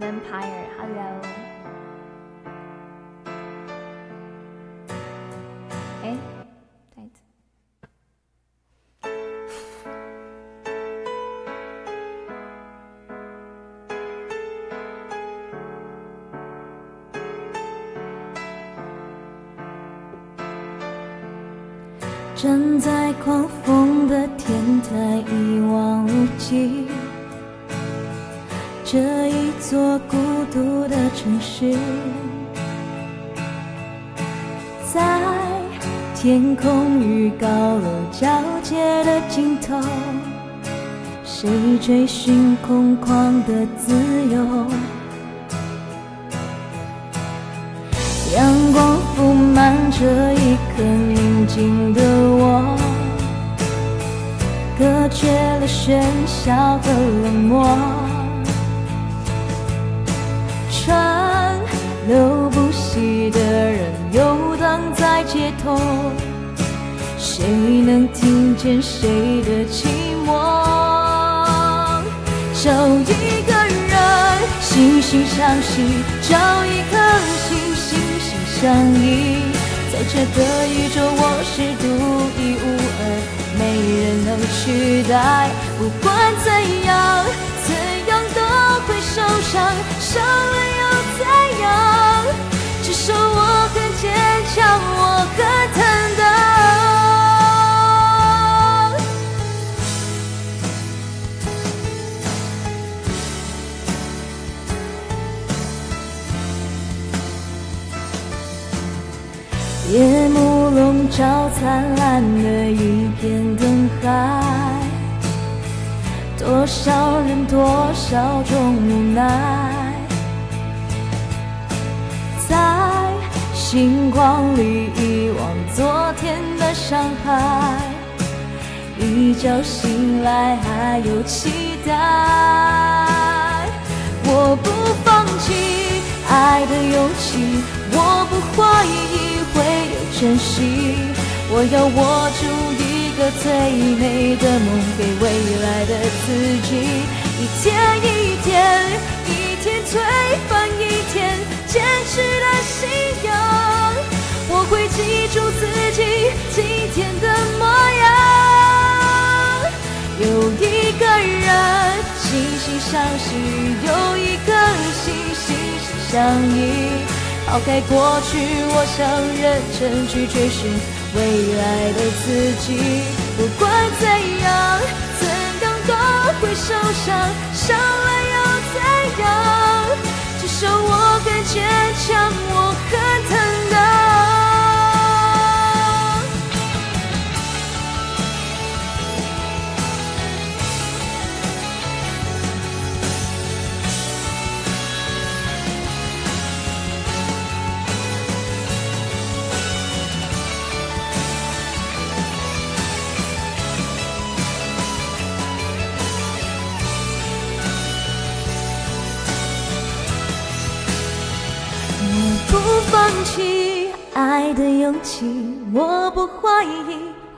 Vampire，Hello。哎，再一次。站在狂风的天台，一望无际，这一座孤独的城市，在天空与高楼交界的尽头，谁追寻空旷的自由？阳光铺满这一刻宁静的我，隔绝了喧嚣和冷漠。川流不息的人游荡在街头，谁能听见谁的寂寞？找一个人惺惺相惜，找一颗心心心相依。在这个宇宙，我是独一无二，没人能取代。不管怎样，怎样都会受伤，伤了又怎样？至少我很坚强，我很坦荡。夜幕笼罩灿烂的一片灯海，多少人多少种无奈，在星光里遗忘昨天的伤害，一觉醒来还有期待。我不放弃爱的勇气，我不怀疑会有珍惜，我要握住一个最美的梦，给未来的自己。一天一天，一天推翻一天，坚持的信仰，我会记住自己今天的模样。有一个人惺惺相惜，有一颗心心心相依。抛开过去，我想认真去追寻未来的自己。不管怎样，怎样都会受伤，伤了又怎样？至少我很坚强，我很坦荡。不放弃爱的勇气，我不怀疑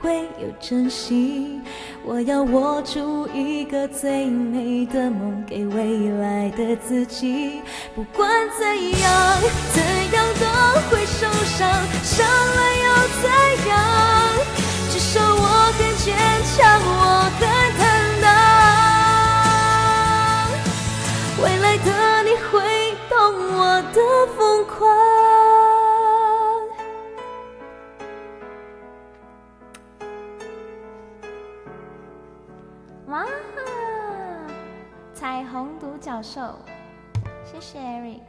会有珍惜，我要握住一个最美的梦，给未来的自己。不管怎样，怎样都会受伤，伤了又怎样？至少我很坚强，我很坦荡。未来的你会懂我的疯狂。哇，彩虹独角兽，谢谢 Eric。